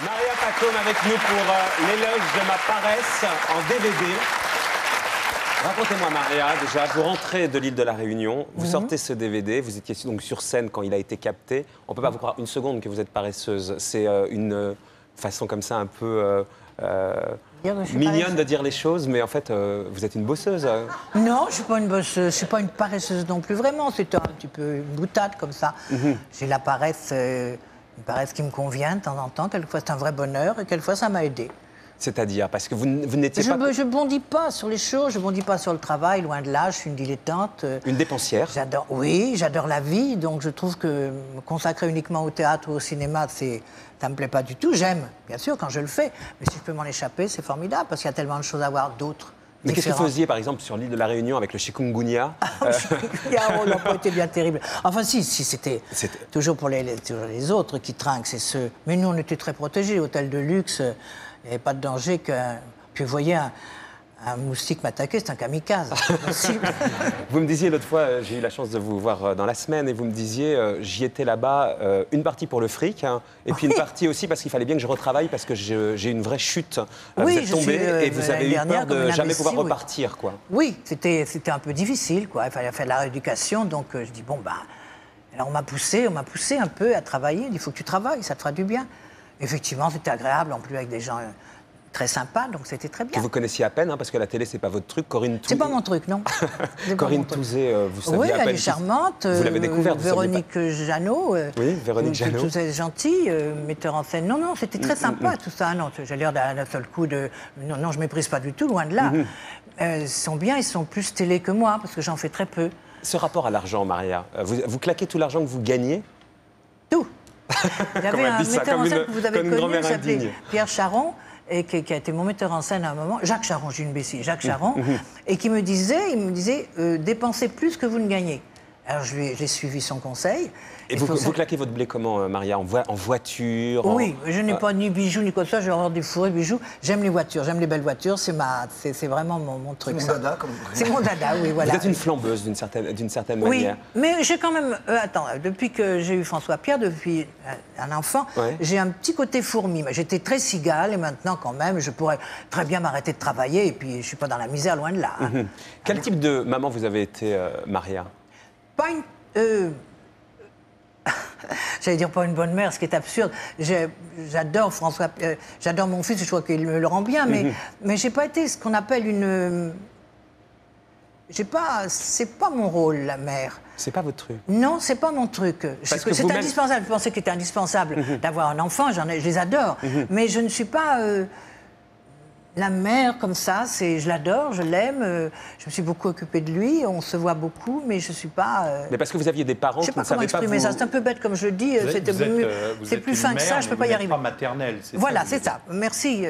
Maria Pacôme avec nous pour l'éloge de ma paresse en DVD. Racontez-moi, Maria, déjà, vous rentrez de l'île de la Réunion, vous sortez ce DVD, vous étiez donc sur scène quand il a été capté. On ne peut pas vous croire une seconde que vous êtes paresseuse. C'est une façon comme ça un peu mignonne de dire les choses, mais en fait, vous êtes une bosseuse. Non, je ne suis pas une bosseuse, je ne suis pas une paresseuse non plus, vraiment. C'est un petit peu une boutade comme ça. J'ai la paresse, une paresse qui me convient de temps en temps. Quelquefois, c'est un vrai bonheur et quelquefois, ça m'a aidé. C'est-à-dire, parce que vous n'étiez pas... Je ne bondis pas sur les choses, je ne bondis pas sur le travail, loin de là, je suis une dilettante. Une dépensière. Oui, j'adore la vie, donc je trouve que me consacrer uniquement au théâtre ou au cinéma, ça ne me plaît pas du tout. J'aime, bien sûr, quand je le fais, mais si je peux m'en échapper, c'est formidable, parce qu'il y a tellement de choses à voir d'autres. Mais qu'est-ce que vous faisiez, par exemple, sur l'île de la Réunion avec le chikungunya? On n'a pas été bien terrible. Enfin, si c'était toujours pour les autres qui trinquent, c'est ceux... Mais nous, on était très protégés, hôtel de luxe... Il n'y avait pas de danger que... Puis vous voyez, un moustique m'attaquer, c'est un kamikaze. Vous me disiez l'autre fois, j'ai eu la chance de vous voir dans la semaine, et vous me disiez, j'y étais là-bas, une partie pour le fric, hein, et puis une partie aussi parce qu'il fallait bien que je retravaille, parce que j'ai une vraie chute. Oui, vous êtes tombé et vous avez eu peur de jamais pouvoir repartir, quoi. Oui, c'était un peu difficile, quoi. Il fallait faire de la rééducation, donc je dis, bon, bah... Alors on m'a poussé un peu à travailler. Il faut que tu travailles, ça te fera du bien. Effectivement, c'était agréable, en plus avec des gens très sympas, donc c'était très bien. Que vous connaissiez à peine, hein, parce que la télé, c'est pas votre truc. Corinne Touzé... C'est pas mon truc, non. Corinne Touzé, vous saviez oui, à peine... elle est charmante. Vous l'avez découverte, Véronique Jeannot. Oui, Véronique Jeannot. Tout ça gentil, metteur en scène. Non, c'était très sympa, tout ça. Non, j'ai l'air d'un seul coup de... Non, je méprise pas du tout, loin de là. Ils sont bien, ils sont plus télé que moi, parce que j'en fais très peu. Ce rapport à l'argent, Maria, vous claquez tout l'argent que vous gagnez? Tout. Il y avait un metteur en scène que vous avez connu, qui s'appelait Pierre Charon, et qui a été mon metteur en scène à un moment, Jacques Charon, j'ai une bêtise, Jacques Charon, et qui me disait, dépensez plus que vous ne gagnez. Alors j'ai suivi son conseil. Et vous claquez votre blé comment, Maria? En voiture? Oui, je n'ai pas ni bijoux ni quoi que ce soit, j'ai horreur des fourrés bijoux. J'aime les voitures, j'aime les belles voitures, c'est vraiment mon truc. C'est mon dada, comme vous C'est mon dada, oui, voilà. Vous êtes une flambeuse d'une certaine manière. Oui, mais j'ai quand même... attends, depuis que j'ai eu François Pierre, depuis un enfant, j'ai un petit côté fourmi. J'étais très cigale et maintenant, quand même, je pourrais très bien m'arrêter de travailler et puis je ne suis pas dans la misère, loin de là. Hein. Quel type de maman vous avez été, Maria? Pas une... J'allais dire pas une bonne mère, ce qui est absurde. J'adore François, j'adore mon fils, je crois qu'il me le rend bien, mais j'ai pas été ce qu'on appelle une... C'est pas mon rôle, la mère. C'est pas votre truc? Non, c'est pas mon truc. C'est indispensable. Je pensais qu'il était indispensable d'avoir un enfant, je les adore. Mais je ne suis pas... La mère, comme ça, je l'adore, je l'aime, je me suis beaucoup occupée de lui, on se voit beaucoup, mais je ne suis pas... Mais parce que vous aviez des parents qui ne savaient pas... Je ne sais pas comment exprimer ça, c'est un peu bête comme je le dis, c'est plus fin que ça, je ne peux pas y arriver. Vous n'êtes pas maternelle, c'est ça? Voilà, c'est ça, merci.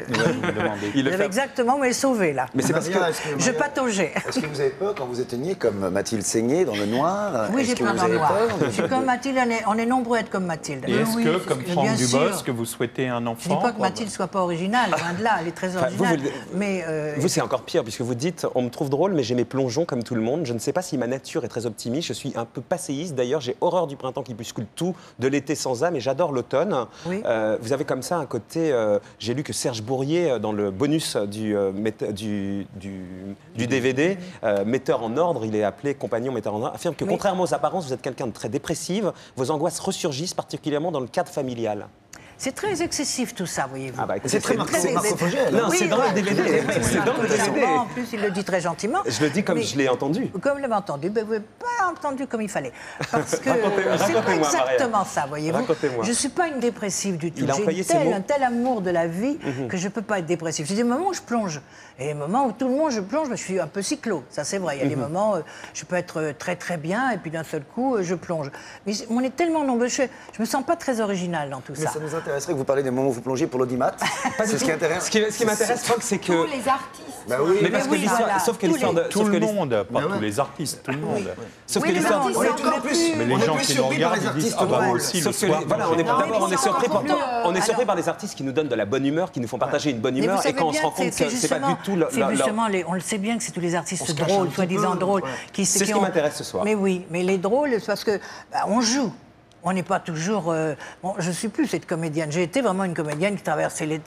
Vous avez exactement, mais sauvé là. Mais c'est parce que... Je pataugeais. Est-ce que vous avez peur quand vous éteignez comme Mathilde Seigné dans le noir? Oui, j'ai peur dans le noir. Je suis comme Mathilde, on est nombreux à être comme Mathilde. Et est-ce que, comme Franck Dubosc, que vous souhaitez un enfant? Je ne dis pas que Mathilde ne soit pas originale, loin de là, elle est très originale. Mais vous, c'est encore pire, puisque vous dites, on me trouve drôle, mais j'ai mes plongeons comme tout le monde. Je ne sais pas si ma nature est très optimiste. Je suis un peu passéiste. D'ailleurs, j'ai horreur du printemps qui bouscule tout, de l'été sans âme, et j'adore l'automne. Oui. Vous avez comme ça un côté... j'ai lu que Serge Bourrier, dans le bonus du DVD, metteur en ordre, il est appelé compagnon metteur en ordre, affirme que contrairement aux apparences, vous êtes quelqu'un de très dépressive. Vos angoisses ressurgissent, particulièrement dans le cadre familial. C'est très excessif tout ça, voyez-vous. Ah bah, c'est très marcopogène. Non, c'est dans le DVD. C'est dans le DVD. En plus, il le dit très gentiment. Je le dis comme je l'ai entendu. Comme je l'avais entendu, mais vous n'avez pas entendu comme il fallait. Parce que c'est pas exactement ça, voyez-vous. Je ne suis pas une dépressive du tout. J'ai un tel amour de la vie que je ne peux pas être dépressive. J'ai des moments où je plonge. Et des moments où tout le monde, je plonge, je suis un peu cyclo. Ça, c'est vrai. Il y a des moments où je peux être très, très bien, et puis d'un seul coup, je plonge. Mais on est tellement nombreux. Je ne me sens pas très originale dans tout ça. Ça nous intéresserait que vous parliez des moments où vous plongez pour l'audimat. C'est ce qui intéresse. Ce qui m'intéresse, Franck, c'est que... Tous les artistes. Bah oui. Mais parce que l'histoire... Sauf que l'histoire de... Tout le monde, pas tous les artistes, tout le monde. Sauf que l'histoire... On est encore plus... Mais les gens qui nous regardent, ils disent, ah bah moi aussi, le soir... Voilà, d'abord, on est surpris par les artistes qui nous donnent de la bonne humeur, qui nous font partager une bonne humeur, et quand on se rend compte que c'est pas du tout... Justement, on le sait bien que c'est tous les artistes drôles, soi-disant drôles. C'est ce qui m'intéresse ce soir. Mais oui, mais les drôles, c'est parce que on joue. on n'est pas toujours... bon, je ne suis plus cette comédienne. J'ai été vraiment une comédienne qui traversait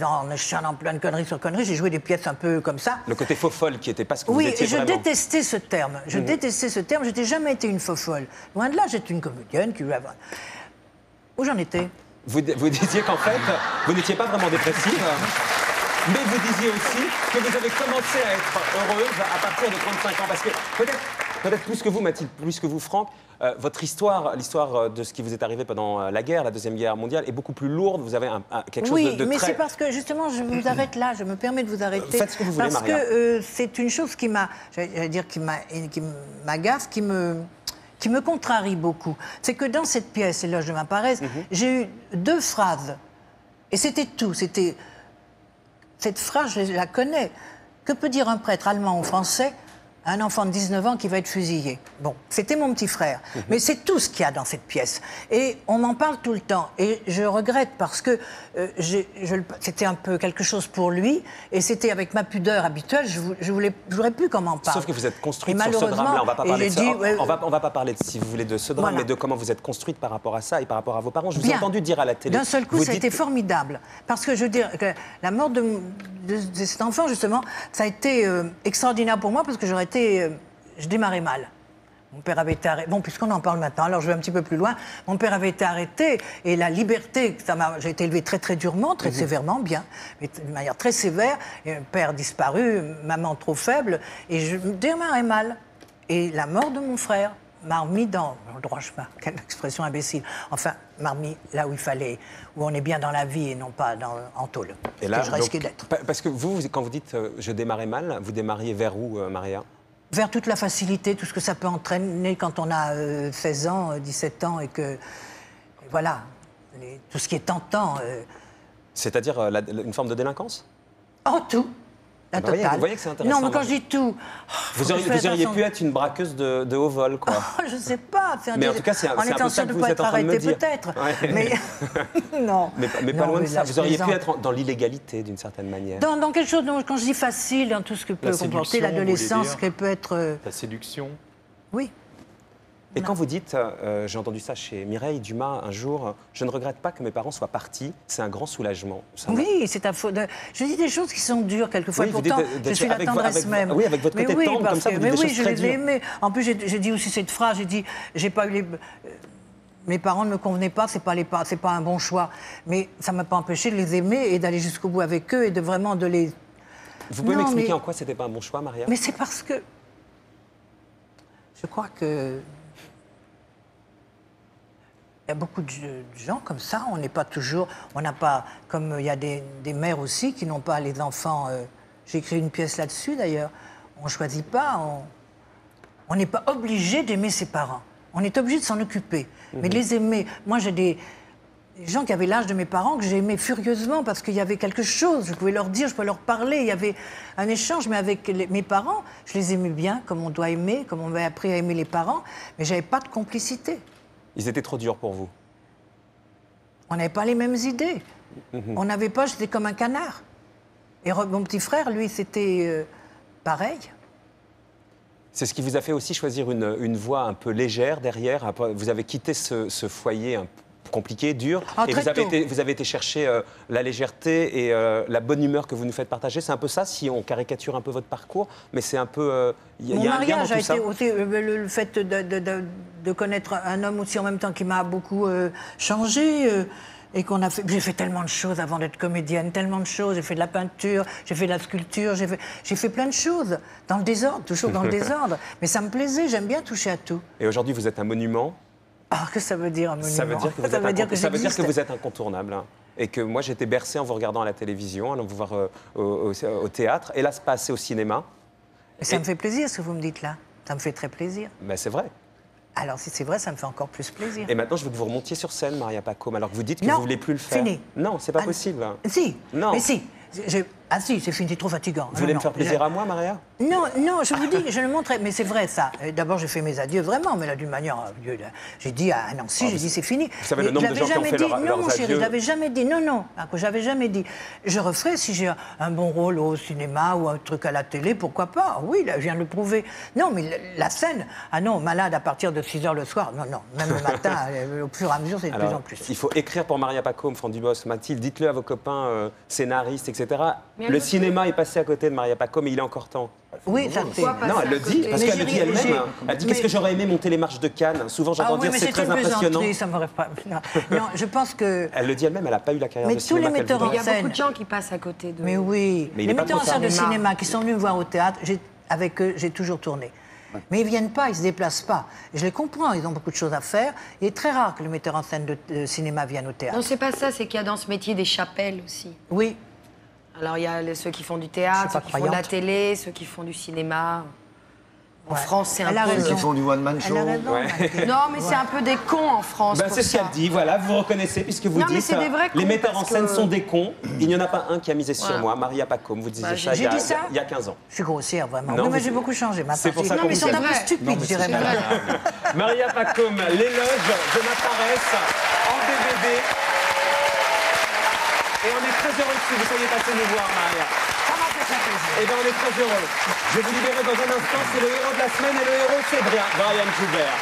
en enchaînant plein de conneries sur conneries. J'ai joué des pièces un peu comme ça. Le côté faux-folle qui n'était pas ce que vous étiez vraiment. Oui, je détestais ce terme. Je détestais ce terme. Je n'ai jamais été une faux-folle. Loin de là, j'étais une comédienne qui... Où j'en étais? Vous disiez qu'en fait, vous n'étiez pas vraiment dépressive, mais vous disiez aussi que vous avez commencé à être heureuse à partir de 35 ans. Parce que peut-être plus que vous, Mathilde, plus que vous, Franck, votre histoire, l'histoire de ce qui vous est arrivé pendant la guerre, la Deuxième Guerre mondiale, est beaucoup plus lourde. Vous avez quelque chose de très... Oui, mais c'est parce que, justement, je vous arrête là, je me permets de vous arrêter. Faites ce que vous voulez, Maria. Parce que c'est une chose qui m'agace, qui me contrarie beaucoup. C'est que dans cette pièce, Éloge de ma paresse, j'ai eu 2 phrases. Et c'était tout. C'était... Cette phrase, je la connais. Que peut dire un prêtre allemand ou français à un enfant de 19 ans qui va être fusillé? Bon, c'était mon petit frère. Mais c'est tout ce qu'il y a dans cette pièce. Et on m'en parle tout le temps. Et je regrette parce que c'était un peu quelque chose pour lui. Et c'était avec ma pudeur habituelle. Je voudrais plus qu'on m'en parle. Sauf que vous êtes construite sur ce drame-là. On va pas parler de ça. On va pas parler, si vous voulez, de ce drame, mais de comment vous êtes construite par rapport à ça et par rapport à vos parents. Je vous ai entendu dire à la télé. D'un seul coup, ça a été formidable. Parce que je veux dire que la mort de cet enfant, justement, ça a été extraordinaire pour moi parce que je démarrais mal. Mon père avait été arrêté. Bon, puisqu'on en parle maintenant, alors je vais un petit peu plus loin. Mon père avait été arrêté et la liberté, j'ai été élevée très très durement, très sévèrement, bien, mais d'une manière très sévère. Et un père disparu, maman trop faible, et je démarrais mal. Et la mort de mon frère m'a remis dans le droit chemin. Quelle expression imbécile. Enfin, m'a remis là où il fallait, où on est bien dans la vie et non pas en tôle. Et là, je risquais d'être. Parce que vous, quand vous dites je démarrais mal, vous démarriez vers où, Maria? Vers toute la facilité, tout ce que ça peut entraîner quand on a 16 ans, 17 ans et que... voilà, tout ce qui est tentant. C'est-à-dire une forme de délinquance? Oh, tout. La totale. Vous voyez que c'est intéressant. Non, mais quand je dis tout... Vous auriez pu être une braqueuse de haut vol, quoi. Oh, je ne sais pas. Mais en tout cas, c'est un peu ça que vous êtes en train de me dire. Peut-être. Ouais. Mais non. Mais pas loin de ça. Vous auriez pu être dans l'illégalité, d'une certaine manière. Dans quelque chose, quand je dis facile, dans tout ce que peut comporter l'adolescence, qui peut être... La séduction. Oui. Et quand vous dites, j'ai entendu ça chez Mireille Dumas un jour, je ne regrette pas que mes parents soient partis, c'est un grand soulagement. Oui, c'est à faute. Je dis des choses qui sont dures quelquefois, oui, pourtant je suis la tendresse même. Oui, avec votre côté tendre, comme ça, vous dites des choses très dures. Mais oui, je les ai aimés. En plus, j'ai dit aussi cette phrase, j'ai dit, j'ai pas eu les... Mes parents ne me convenaient pas, c'est pas un bon choix. Mais ça ne m'a pas empêché de les aimer et d'aller jusqu'au bout avec eux et de vraiment de les... Vous pouvez m'expliquer en quoi c'était pas un bon choix, Maria? Mais c'est parce que... Je crois que... Il y a beaucoup de gens comme ça, on n'est pas toujours... On n'a pas... Comme il y a des mères aussi qui n'ont pas les enfants... J'ai écrit une pièce là-dessus, d'ailleurs. On ne choisit pas, on n'est pas obligé d'aimer ses parents. On est obligé de s'en occuper. Mais de les aimer... Moi, j'ai des gens qui avaient l'âge de mes parents que j'ai aimés furieusement parce qu'il y avait quelque chose. Je pouvais leur dire, je pouvais leur parler. Il y avait un échange, mais avec mes parents, je les aimais bien, comme on doit aimer, comme on m'a appris à aimer les parents. Mais je n'avais pas de complicité. Ils étaient trop durs pour vous? On n'avait pas les mêmes idées. On n'avait pas, j'étais comme un canard. Et mon petit frère, lui, c'était pareil. C'est ce qui vous a fait aussi choisir une voie un peu légère derrière. Vous avez quitté ce foyer un peu compliqué, dur, et vous avez été chercher la légèreté et la bonne humeur que vous nous faites partager. C'est un peu ça, si on caricature un peu votre parcours, mais c'est un peu... Mon mariage a été aussi le fait de connaître un homme aussi en même temps qui m'a beaucoup changé. Et j'ai fait tellement de choses avant d'être comédienne, tellement de choses. J'ai fait de la peinture, j'ai fait de la sculpture, j'ai fait plein de choses dans le désordre, toujours dans le désordre. Mais ça me plaisait, j'aime bien toucher à tout. Et aujourd'hui, vous êtes un monument. Ah, que ça veut dire un monument? Ça veut dire que vous êtes incontournable. Hein. Et que moi, j'étais bercé en vous regardant à la télévision, allant vous voir au théâtre, et là, se passer au cinéma. Ça me fait plaisir, ce que vous me dites là. Ça me fait très plaisir. Ben, c'est vrai. Alors, si c'est vrai, ça me fait encore plus plaisir. Et maintenant, je veux que vous remontiez sur scène, Maria Pacôme, alors que vous dites que vous ne voulez plus le faire. Fini. Non, c'est pas possible. Si, non. Mais si. Ah si, c'est fini, c'est trop fatigant. Vous voulez me faire plaisir à moi, Maria? Non, non, je vous dis, je le montrais, mais c'est vrai ça. D'abord, j'ai fait mes adieux, vraiment, mais là, d'une manière... J'ai dit à Nancy, j'ai dit, c'est fini. Vous savez le nombre de gens qui ont fait leurs adieux? Non, mon chéri, je l'avais jamais dit, non, j'avais jamais dit. Je referai si j'ai un bon rôle au cinéma ou un truc à la télé, pourquoi pas? Oui, là, je viens de le prouver. Non, mais la scène, ah non, malade à partir de 6 h le soir, non, même le matin, au fur et à mesure, c'est de plus en plus. Il faut écrire pour Maria Pacôme, Franck Dubosc, Mathilde, dites-le à vos copains scénaristes, etc. Le cinéma est passé à côté de Maria Pacôme et il est encore temps. Oui, ça c'est... Non, elle le dit, parce qu'elle le dit elle-même. Elle dit, qu'est-ce que j'aurais aimé monter les marches de Cannes? Souvent, j'entends dire, c'est très impressionnant. Ça m'aurait pas... Non, je pense que... Elle le dit elle-même, elle n'a pas eu la carrière de cinéma qu'elle voudrait. Il y a beaucoup de gens qui passent à côté de... Mais oui, les metteurs en scène de cinéma qui sont venus me voir au théâtre, avec eux, j'ai toujours tourné. Mais ils ne viennent pas, ils ne se déplacent pas. Je les comprends, ils ont beaucoup de choses à faire. Il est très rare que le metteur en scène de cinéma vienne au théâtre. Non, c'est pas ça, c'est qu'il y a dans ce métier des chapelles aussi. Oui. Alors, il y a ceux qui font du théâtre, ceux qui font de la télé, ceux qui font du cinéma. En France, c'est un peu... Ceux qui font du one-man show. Non, mais c'est un peu des cons en France. C'est ce qu'elle dit, voilà, vous reconnaissez, puisque vous dites ça. Les metteurs en scène sont des cons. Il n'y en a pas un qui a misé sur moi, Maria Pacôme. Vous disiez ça il y a 15 ans. Je suis grossière, vraiment. Non, mais j'ai beaucoup changé, ma C'est pour ça qu'on... mais c'est un peu stupide, je dirais. Maria Pacôme, l'éloge de ma paresse en DVD. Et on est très heureux que vous soyez passé nous voir, Maria. Ça m'a fait plaisir. Eh bien, on est très heureux. Je vais vous libérer dans un instant. C'est le héros de la semaine et le héros, c'est Brian Joubert.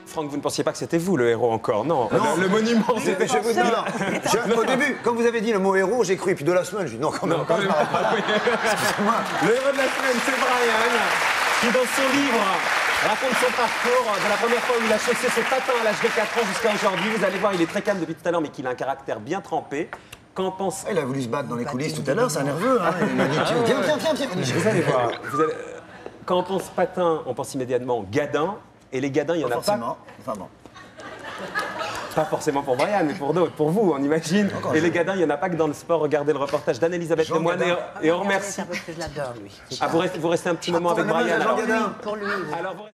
Franck, vous ne pensiez pas que c'était vous le héros encore, non? Le monument, c'était... Je vous dis, au début, quand vous avez dit le mot héros, j'ai cru. Et puis de la semaine, je dis non, quand même pas, je m'arrête pas là. Excusez-moi. Le héros de la semaine, c'est Brian, qui dans son livre raconte son parcours de la première fois où il a chaussé ses patins à l'âge de 4 ans jusqu'à aujourd'hui. Vous allez voir, il est très calme depuis tout à l'heure, mais qu'il a un caractère bien trempé. Qu'en pense... Il a voulu se battre dans les coulisses tout à l'heure, c'est un nerveux. Hein. Il m'a dit, viens. Vous allez voir. Quand on pense patin, on pense immédiatement gadin. Et les gadins, il n'y en a pas. Enfin bon. Pas forcément pour Brian, mais pour d'autres, pour vous, on imagine. Et les gadins, il n'y en a pas que dans le sport. Regardez le reportage d'Anne-Elisabeth Lemoine et on remercie. Je l'adore, lui. Vous restez un petit moment avec Brian. Pour lui, oui.